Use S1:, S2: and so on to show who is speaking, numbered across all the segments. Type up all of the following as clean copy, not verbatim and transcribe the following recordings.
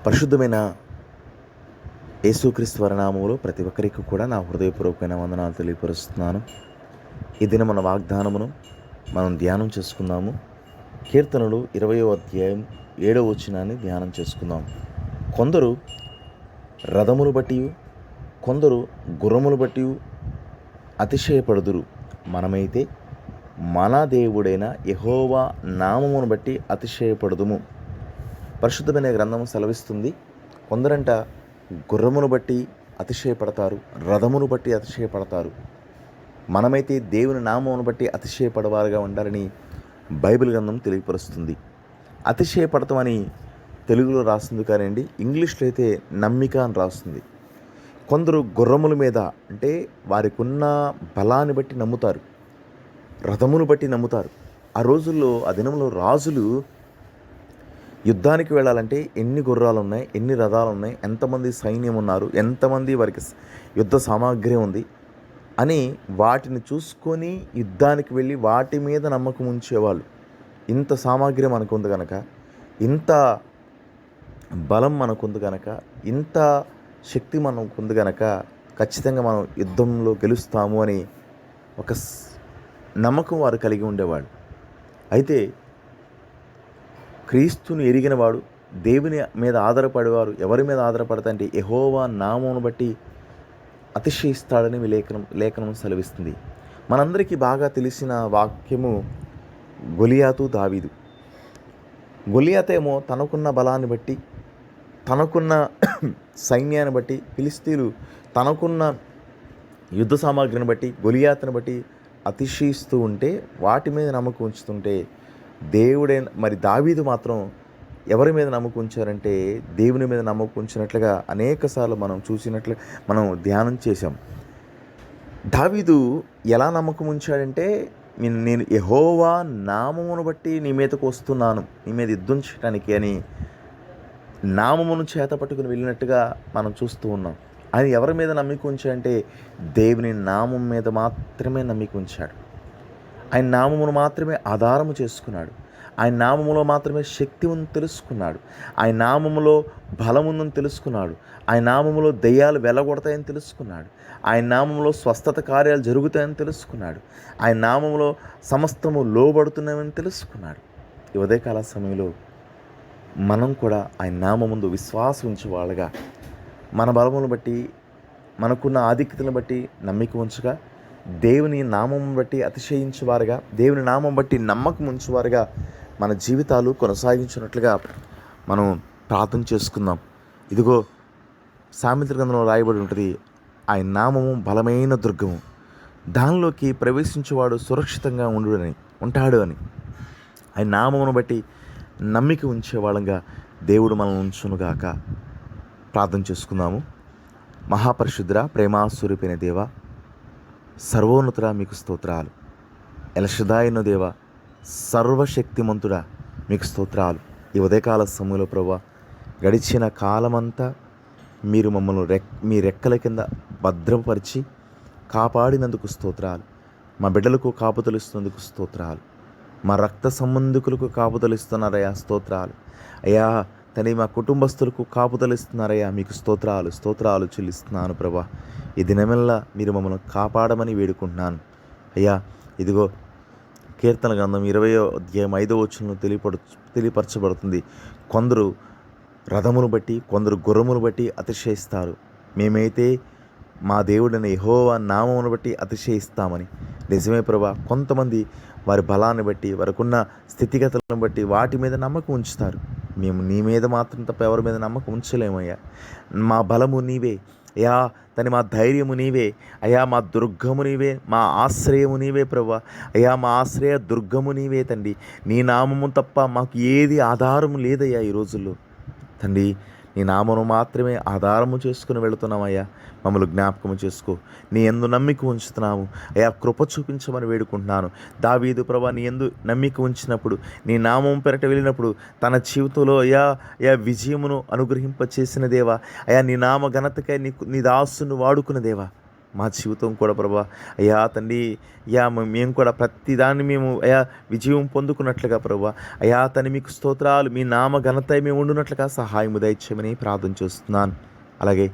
S1: పరిశుద్ధమైన యేసుక్రీస్తు వారి నామములో ప్రతి ఒక్కరికి కూడా నా హృదయపూర్వకమైన వందనాలు తెలియపరుస్తున్నాను. ఈ దిన మన వాగ్దానమును మనం ధ్యానం చేసుకుందాము. కీర్తనలు 20వ అధ్యాయం 7వ వచనాన్ని ధ్యానం చేసుకుందాం. కొందరు రథమును బట్టి, కొందరు గుర్రములు బట్టి అతిశయపడుదురు. మనమైతే మన దేవుడైన యెహోవా నామమును బట్టి అతిశయపడుదుము. పరిశుద్ధమైన గ్రంథము సెలవిస్తుంది, కొందరంట గుర్రమును బట్టి అతిశయపడతారు, రథమును బట్టి అతిశయపడతారు. మనమైతే దేవుని నామమును బట్టి అతిశయపడవారుగా ఉండాలని బైబిల్ గ్రంథం తెలియపరుస్తుంది. అతిశయపడతామని తెలుగులో రాస్తుంది కానివ్వండి, ఇంగ్లీష్లో అయితే నమ్మిక అని రాస్తుంది. కొందరు గుర్రముల మీద అంటే వారికి ఉన్న బలాన్ని బట్టి నమ్ముతారు, రథమును బట్టి నమ్ముతారు. ఆ రోజుల్లో, ఆ దినంలో రాజులు యుద్ధానికి వెళ్ళాలంటే ఎన్ని గుర్రాలు ఉన్నాయి, ఎన్ని రథాలు ఉన్నాయి, ఎంతమంది సైన్యం ఉన్నారు, ఎంతమంది వారికి యుద్ధ సామాగ్రి ఉంది అని వాటిని చూసుకొని యుద్ధానికి వెళ్ళి వాటి మీద నమ్మకం ఉంచేవాళ్ళు. ఇంత సామాగ్రి మనకుంది కనుక, ఇంత బలం మనకుంది కనుక, ఇంత శక్తి మనకుంది కనుక ఖచ్చితంగా మనం యుద్ధంలో గెలుస్తాము అని ఒక నమ్మకం వారు కలిగి ఉండేవాళ్ళు. అయితే క్రీస్తుని ఎరిగినవాడు, దేవుని మీద ఆధారపడేవారు ఎవరి మీద ఆధారపడతారంటే యెహోవా నామమును బట్టి అతిశయిస్తాడని లేఖనం సెలవిస్తుంది. మనందరికీ బాగా తెలిసిన వాక్యము గొలియాతు, దావీదు. గొలియాతు ఏమో తనకున్న బలాన్ని బట్టి, తనకున్న సైన్యాన్ని బట్టి, ఫిలిస్తీన్లు తనకున్న యుద్ధ సామాగ్రిని బట్టి, గొలియాతుని బట్టి అతిశయిస్తూ ఉంటే, వాటి మీద నమ్మకం ఉంచుతుంటే, మరి దావీదు మాత్రం ఎవరి మీద నమ్మకం ఉంచారంటే దేవుని మీద నమ్మకం ఉంచినట్లుగా అనేకసార్లు మనం చూసినట్లు మనం ధ్యానం చేశాం. దావీదు ఎలా నమ్మకం ఉంచాడంటే, నేను యెహోవా నామమును బట్టి నీ మీదకు వస్తున్నాను, నీ మీద యుద్ధం చేయడానికి అని నామమును చేత పట్టుకుని వెళ్ళినట్టుగా మనం చూస్తూ ఉన్నాం. ఆయన ఎవరి మీద నమ్మిక ఉంచాడంటే దేవుని నామం మీద మాత్రమే నమ్మిక ఉంచాడు. ఆయన నామమును మాత్రమే ఆధారము చేసుకున్నాడు. ఆయన నామములో మాత్రమే శక్తి ఉందని తెలుసుకున్నాడు. ఆయన నామములో బలం ఉందని తెలుసుకున్నాడు. ఆయన నామములో దెయ్యాలు వెలగొడతాయని తెలుసుకున్నాడు. ఆయన నామములో స్వస్థత కార్యాలు జరుగుతాయని తెలుసుకున్నాడు. ఆయన నామములో సమస్తము లోబడుతున్నామని తెలుసుకున్నాడు. ఈ ఉదయకాల సమయంలో మనం కూడా ఆయన నామముందు విశ్వాసం ఉంచేవాళ్ళగా, మన బలమును బట్టి, మనకున్న ఆధిక్యతను బట్టి నమ్మిక ఉంచగా, దేవుని నామం బట్టి అతిశయించేవారుగా, దేవుని నామం బట్టి నమ్మకం ఉంచేవారుగా మన జీవితాలు కొనసాగించినట్లుగా మనం ప్రార్థన చేసుకుందాం. ఇదిగో సామెతల గ్రంథంలో రాయబడి ఉంటుంది, ఆయన నామము బలమైన దుర్గము, దానిలోకి ప్రవేశించేవాడు సురక్షితంగా ఉంటాడు అని. ఆయన నామమును బట్టి నమ్మిక ఉంచేవాళ్ళంగా దేవుడు మనల్ని ఉంచునుగాక. ప్రార్థన చేసుకుందాము. మహాపరిశుద్ధుడా, ప్రేమాస్వరూపైన దేవా, సర్వోన్నతుడా, మీకు స్తోత్రాలు. ఎల్షదాయిన దేవ, సర్వశక్తిమంతుడా, మీకు స్తోత్రాలు. ఈ ఉదయకాల సమయంలో ప్రభువా, గడిచిన కాలమంతా మీరు మమ్మల్ని మీ రెక్కల కింద భద్రపరిచి కాపాడినందుకు స్తోత్రాలు. మా బిడ్డలకు కాపుతలిస్తున్నందుకు స్తోత్రాలు. మా రక్త సంబంధికులకు కాపుతలిస్తున్నారయ్యా, స్తోత్రాలు. అయ్యా తని మా కుటుంబస్తులకు కాపుతలిస్తున్నారయ్యా, మీకు స్తోత్రాలు చెల్లిస్తున్నాను ప్రభా. ఈ దినమెల్లా మీరు మమ్మల్ని కాపాడమని వేడుకుంటున్నాను అయ్యా. ఇదిగో కీర్తన గ్రంథం 20వ అధ్యాయం 5వ వచనంలో తెలియపరచబడుతుంది, కొందరు రథమును బట్టి, కొందరు గుర్రమును బట్టి అతిశయిస్తారు. మేమైతే మా దేవుడైన యెహోవా నామమును బట్టి అతిశయిస్తామని. నిజమే ప్రభా, కొంతమంది వారి బలాన్ని బట్టి, వారికున్న స్థితిగతులను బట్టి వాటి మీద నమ్మకం ఉంచుతారు. మేము నీ మీద మాత్రం తప్ప ఎవరి మీద నమ్మకం ఉంచలేమయ్యా. మా బలము నీవే అయ్యా, మా ధైర్యము నీవే అయ్యా, మా దుర్గము నీవే, మా ఆశ్రయము నీవే ప్రభా. అయ్యా, మా ఆశ్రయ దుర్గము నీవే తండ్రి. నీ నామము తప్ప మాకు ఏది ఆధారము లేదయ్యా ఈ రోజుల్లో తండ్రి. నీ నామను మాత్రమే ఆధారము చేసుకుని వెళుతున్నామయ్యా. మమ్మల్ని జ్ఞాపకము చేసుకో. నీ యందు నమ్మిక ఉంచుతున్నాము అయ్యా, కృప చూపించమని వేడుకుంటున్నాను. దావీదు ప్రభా, నీ యందు నమ్మిక ఉంచినప్పుడు, నీ నామం పెరట వెళ్ళినప్పుడు తన జీవితంలో అయా విజయమును అనుగ్రహింపచేసిన దేవా, అయా నీ నామ ఘనతకై నీ దాసును వాడుకున్న దేవా, మా జీవితం కూడా ప్రభా అయ్యా తండ్రి అయ్యా మేము కూడా ప్రతిదాన్ని మేము అయ్యా విజయం పొందుకున్నట్లుగా ప్రభా అయ్యా తండ్రి మీకు స్తోత్రాలు, మీ నామ ఘనత మేము ఉండునట్లుగా సహాయము దయచేయమని ప్రార్థన చేస్తున్నాను. అలాగే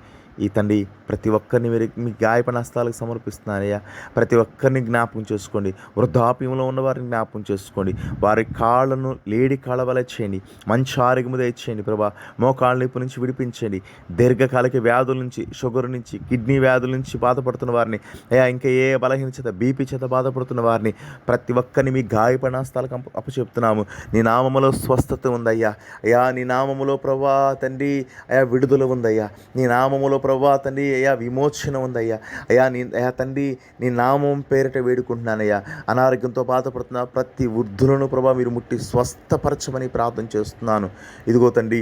S1: ఈ తండ్రి ప్రతి ఒక్కరిని మీరు మీ గాయపడిన హస్తాలకు సమర్పిస్తున్నానయ్యా. ప్రతి ఒక్కరిని జ్ఞాపకం చేసుకోండి. వృద్ధాప్యంలో ఉన్న వారిని జ్ఞాపకం చేసుకోండి. వారి కాళ్ళను లేడి కాళ్ళ వలె చేయండి. మంచి ఆరోగ్యము దయచేయండి ప్రభా. మోకాళ్ళ నొప్పి నుంచి విడిపించండి. దీర్ఘకాలిక వ్యాధుల నుంచి, షుగర్ నుంచి, కిడ్నీ వ్యాధుల నుంచి బాధపడుతున్న వారిని అయ్యా, ఇంకా ఏ బలహీన చేత, బీపీ చేత బాధపడుతున్న వారిని ప్రతి ఒక్కరిని మీ గాయపడిన హస్తాలకు అప్పచెప్తున్నాము. నీ నామములో స్వస్థత ఉందయ్యా. అయ్యా నీ నామములో ప్రభా తండ్రి అయ్యా విడుదల ఉందయ్యా. నీ నామములో ప్రభా తండ్రి అయ్యా విమోచన ఉందయ్యా. అయ్యా తండ్రి నీ నామం పేరిట వేడుకుంటున్నానయ్యా. అనారోగ్యంతో బాధపడుతున్న ప్రతి వృద్ధులను ప్రభా మీరు ముట్టి స్వస్థపరచమని ప్రార్థన చేస్తున్నాను. ఇదిగో తండ్రి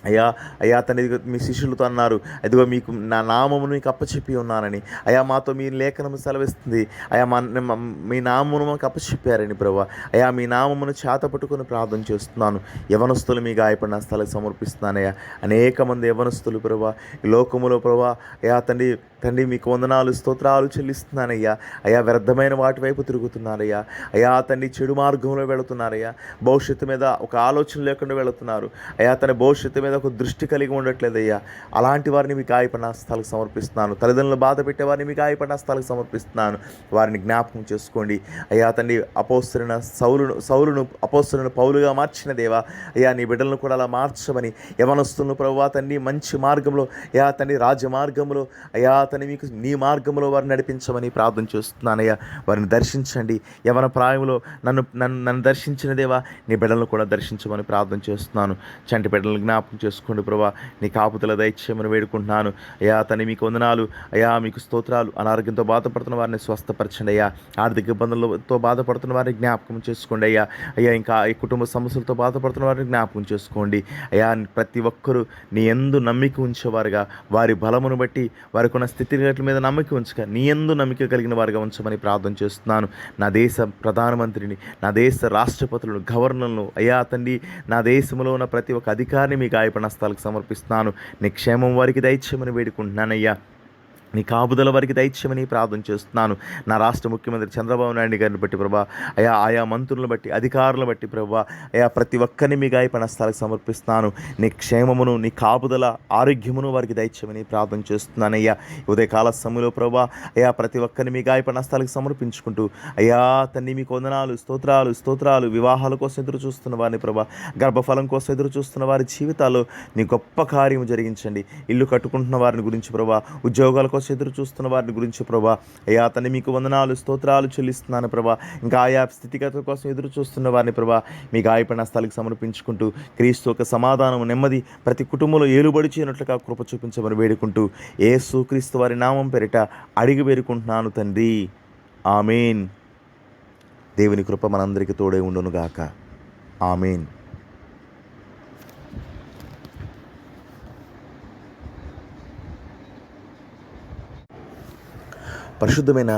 S1: అయ్యా తండ్రి మీ శిష్యులతో అన్నారు, ఇదిగో మీకు నా నామమును మీకు అప్పచెప్పి ఉన్నానని. అయ్యా మాతో మీ లేఖనము సెలవిస్తుంది. అయ్యా మీ నామమును మాకు అప్పచెప్పారని ప్రభా. అయ్యా మీ నామమును చేత పట్టుకొని ప్రార్థన చేస్తున్నాను. యవనస్తులు మీ గాయపడిన స్థలాలకు సమర్పిస్తున్నానయ్యా. అనేక మంది యవనస్తులు ప్రభా ఈ లోకములో ప్రభా అయ్యా తండ్రి మీకు వందనాలు, స్తోత్రాలు చెల్లిస్తున్నానయ్యా. అయ్యా వ్యర్థమైన వాటి వైపు తిరుగుతున్నారయ్యా. అయ్యా తండ్రి చెడు మార్గంలో వెళుతున్నారయ్యా. భవిష్యత్తు మీద ఒక ఆలోచన లేకుండా వెళుతున్నారు. అయ్యా తన భవిష్యత్తు మీద ఒక దృష్టి కలిగి ఉండట్లేదయ్యా. అలాంటి వారిని మీ గాయపడిన హస్తాలకు సమర్పిస్తున్నాను. తల్లిదండ్రులు బాధ పెట్టే వారిని మీ గాయపడిన హస్తాలకు సమర్పిస్తున్నాను. వారిని జ్ఞాపకం చేసుకోండి. అయ్యా తండ్రి అపోస్తలును పౌలుగా మార్చిన దేవా, అయ్యా నీ బిడ్డలను కూడా అలా మార్చమని, యవనస్తులను ప్రభువా తండ్రి మంచి మార్గంలో, అయ్యా తండ్రి రాజమార్గంలో, అయ్యా తండ్రి మీకు నీ మార్గంలో వారిని నడిపించమని ప్రార్థన చేస్తున్నానయ్యా. వారిని దర్శించండి. యవన ప్రాయంలో నన్ను దర్శించిన దేవా, నీ బిడ్డలను కూడా దర్శించమని ప్రార్థన చేస్తున్నాను. చంటి బిడ్డలను జ్ఞాపకం చేసుకోండి ప్రభా. నీ కాపుదల దయచేయమని వేడుకుంటున్నాను. అయ్యా తండ్రి మీకు వందనాలు. అయ్యా మీకు స్తోత్రాలు. అనారోగ్యంతో బాధపడుతున్న వారిని స్వస్థపరచండి అయ్యా. ఆర్థిక ఇబ్బందులతో బాధపడుతున్న వారిని జ్ఞాపకం చేసుకోండి అయ్యా. ఇంకా ఈ కుటుంబ సమస్యలతో బాధపడుతున్న వారిని జ్ఞాపకం చేసుకోండి అయ్యా. ప్రతి ఒక్కరూ నీ యందు నమ్మిక ఉంచేవారుగా, వారి బలమును బట్టి వారికి ఉన్న స్థితిగతుల మీద నమ్మిక ఉంచక నీ యందు నమ్మిక కలిగిన వారుగా ఉంచమని ప్రార్థన చేస్తున్నాను. నా దేశ ప్రధానమంత్రిని, నా దేశ రాష్ట్రపతులను, గవర్నర్లను, అయ్యా తండ్రి నా దేశంలో ఉన్న ప్రతి ఒక్క అధికారిని మీ గాయపడిన హస్తాలకు సమర్పిస్తున్నాను. నీ క్షేమం వారికి దయచేయమని వేడుకుంటున్నానయ్యా. నీ కాపుదల వారికి దయచేయమని ప్రార్థన చేస్తున్నాను. నా రాష్ట్ర ముఖ్యమంత్రి చంద్రబాబు నాయుడు గారిని బట్టి ప్రభా, ఆయా మంత్రులను బట్టి, అధికారులను బట్టి ప్రభా, ప్రతి ఒక్కరిని మీ గాయపడిన హస్తాలకు సమర్పిస్తున్నాను. నీ క్షేమమును, నీ కాపుదల, ఆరోగ్యమును వారికి దయచేయమని ప్రార్థన చేస్తున్నానయ్యా. ఉదయకాల సమయంలో ప్రభా ప్రతి ఒక్కరిని మీ గాయపడిన హస్తాలకు సమర్పించుకుంటూ అయ్యా తండ్రి మీకు వందనాలు, స్తోత్రాలు. వివాహాల కోసం ఎదురు చూస్తున్న వారిని ప్రభా, గర్భఫలం కోసం ఎదురు చూస్తున్న వారి జీవితాల్లో నీ గొప్ప కార్యము జరిగించండి. ఇల్లు కట్టుకుంటున్న వారిని గురించి ప్రభా, ఉద్యోగాల కోసం ఎదురు చూస్తున్న వారిని గురించి ప్రభా, అయ్యా తండ్రి మీకు వందనాలు, స్తోత్రాలు చెల్లిస్తున్నాను ప్రభా. ఇంకా ఆయా స్థితిగతుల కోసం ఎదురు చూస్తున్న వారిని ప్రభా మీ గాయపడిన స్థలానికి సమర్పించుకుంటూ క్రీస్తు యొక్క సమాధానం, నెమ్మది ప్రతి కుటుంబంలో ఏలుబడి చేయనట్లుగా కృప చూపించమని వేడుకుంటూ యేసు క్రీస్తు వారి నామం పేరిట అడిగి వేడుకుంటున్నాను తండ్రి. ఆమేన్. దేవుని కృప మనందరికీ తోడే ఉండునుగాక. ఆమేన్. పరిశుద్ధమైన